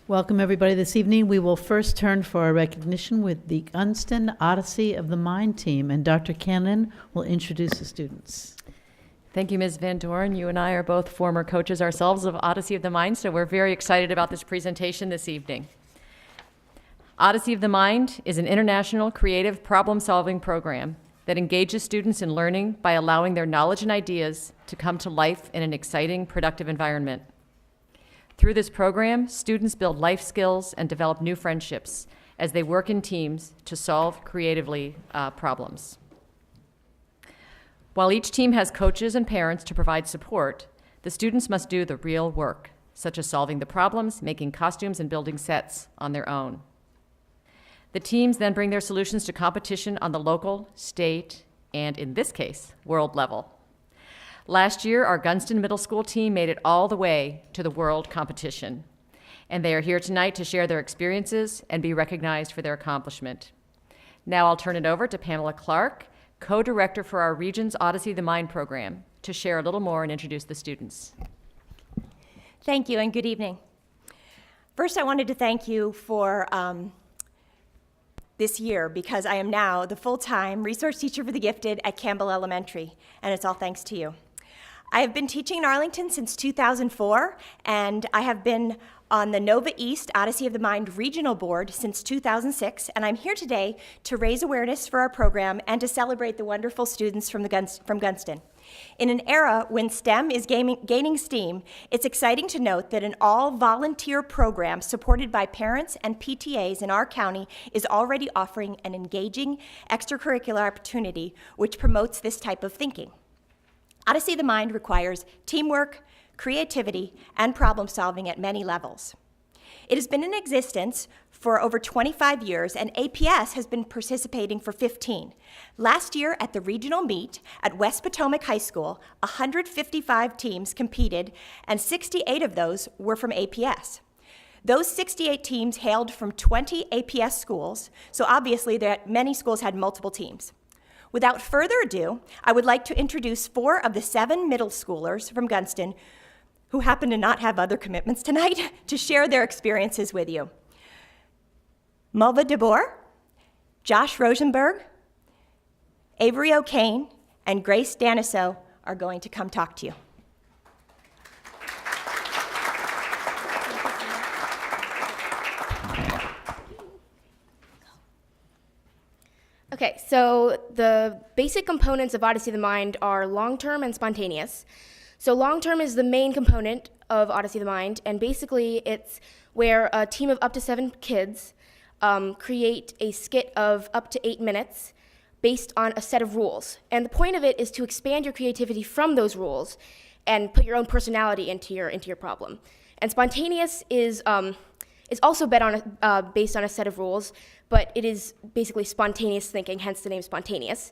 Welcome, everybody. This evening, we will first turn for our recognition with the Gunston Odyssey of the Mind team, and Dr. Cannon will introduce the students. Thank you, Ms. Van Doren. You and I are both former coaches ourselves of Odyssey of the Mind, so we're very excited about this presentation this evening. Odyssey of the Mind is an international creative problem-solving program that engages students in learning by allowing their knowledge and ideas to come to life in an exciting, productive environment. Through this program, students build life skills and develop new friendships as they work in teams to solve creatively problems. While each team has coaches and parents to provide support, the students must do the real work, such as solving the problems, making costumes, and building sets on their own. The teams then bring their solutions to competition on the local, state, and in this case, world level. Last year, our Gunston Middle School team made it all the way to the world competition, and they are here tonight to share their experiences and be recognized for their accomplishment. Now I'll turn it over to Pamela Clark, co-director for our region's Odyssey of the Mind program, to share a little more and introduce the students. Thank you and good evening. First, I wanted to thank you for this year because I am now the full-time resource teacher for the gifted at Campbell Elementary, and it's all thanks to you. I have been teaching in Arlington since 2004, and I have been on the Nova East Odyssey of the Mind Regional Board since 2006, and I'm here today to raise awareness for our program and to celebrate the wonderful students from Gunston. In an era when STEM is gaining steam, it's exciting to note that an all-volunteer program supported by parents and PTAs in our county is already offering an engaging extracurricular opportunity which promotes this type of thinking. Odyssey of the Mind requires teamwork, creativity, and problem solving at many levels. It has been in existence for over 25 years, and APS has been participating for 15. Last year at the regional meet at West Potomac High School, 155 teams competed, and 68 of those were from APS. Those 68 teams hailed from 20 APS schools, so obviously many schools had multiple teams. Without further ado, I would like to introduce 4 of the 7 middle schoolers from Gunston who happen to not have other commitments tonight to share their experiences with you. Mulva DeBoer, Josh Rosenberg, Avery O'Kane, and Grace Daniso are going to come talk to you. Okay, so the basic components of Odyssey of the Mind are long-term and spontaneous. So long-term is the main component of Odyssey of the Mind, and basically it's where a team of up to 7 kids create a skit of up to 8 minutes based on a set of rules. And the point of it is to expand your creativity from those rules and put your own personality into your problem. And spontaneous is also based on a set of rules, but it is basically spontaneous thinking, hence the name spontaneous.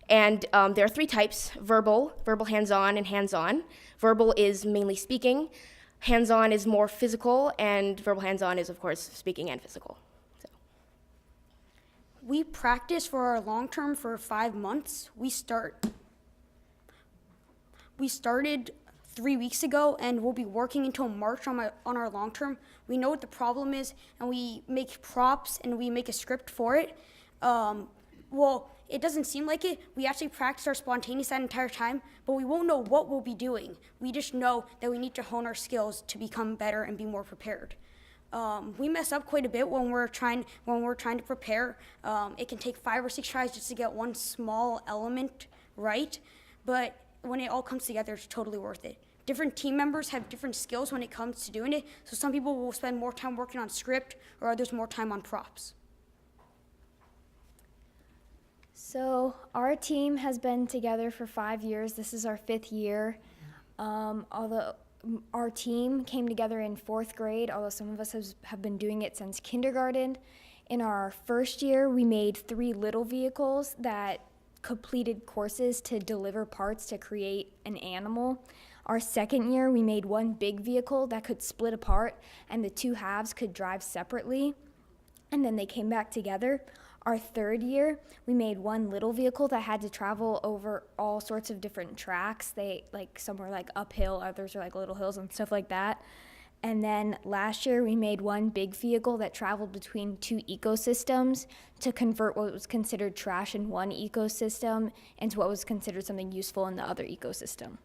And there are 3 types: verbal, hands-on, and hands-on. Verbal is mainly speaking, hands-on is more physical, and verbal hands-on is, of course, speaking and physical. So. We practice for our long-term for 5 months. We started 3 weeks ago, and we'll be working until March on our long-term. We know what the problem is, and we make props, and we make a script for it. Well, it doesn't seem like it. We actually practice our spontaneous that entire time, but we won't know what we'll be doing. We just know that we need to hone our skills to become better and be more prepared. We mess up quite a bit when we're trying to prepare. It can take 5 or 6 tries just to get one small element right, but when it all comes together, it's totally worth it. Different team members have different skills when it comes to doing it, so some people will spend more time working on script, or others more time on props. So our team has been together for 5 years. This is our 5th year. Although our team came together in 4th grade, although some of us have been doing it since kindergarten. In our first year, we made 3 little vehicles that completed courses to deliver parts to create an animal. Our second year, we made 1 big vehicle that could split apart, and the 2 halves could drive separately, and then they came back together. Our third year, we made 1 little vehicle that had to travel over all sorts of different tracks. Some were like uphill, others were like little hills and stuff like that. And then last year, we made one big vehicle that traveled between two ecosystems to convert what was considered trash in one ecosystem into what was considered something useful in the other ecosystem.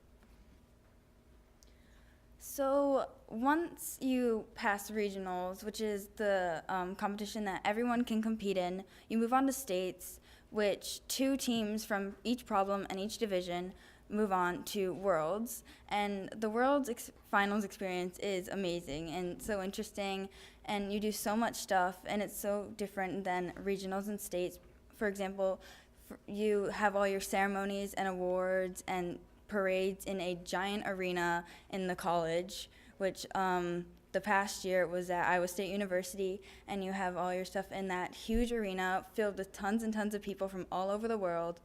So once you pass regionals, which is the competition that everyone can compete in, you move on to states, which 2 teams from each problem and each division move on to worlds. And the worlds finals experience is amazing and so interesting, and you do so much stuff, and it's so different than regionals and states. For example, you have all your ceremonies and awards and parades in a giant arena in the college, which the past year was at Iowa State University, and you have all your stuff in that huge arena filled with tons and tons of people from all over the world.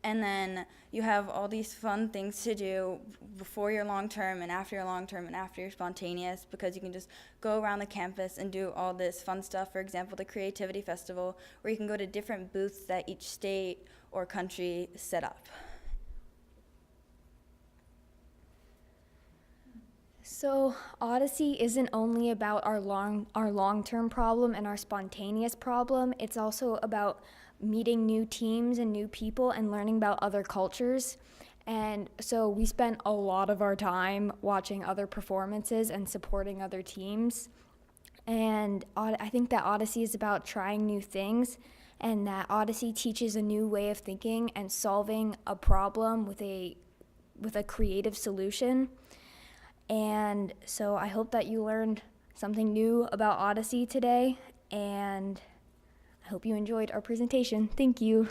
And then you have all these fun things to do before your long term and after your long term and after your spontaneous, because you can just go around the campus and do all this fun stuff. For example, the Creativity Festival, where you can go to different booths that each state or country set up. So Odyssey isn't only about our long-term problem and our spontaneous problem. It's also about meeting new teams and new people and learning about other cultures. And so we spent a lot of our time watching other performances and supporting other teams. And I think that Odyssey is about trying new things, and that Odyssey teaches a new way of thinking and solving a problem with a creative solution. And so I hope that you learned something new about Odyssey today, and I hope you enjoyed our presentation. Thank you.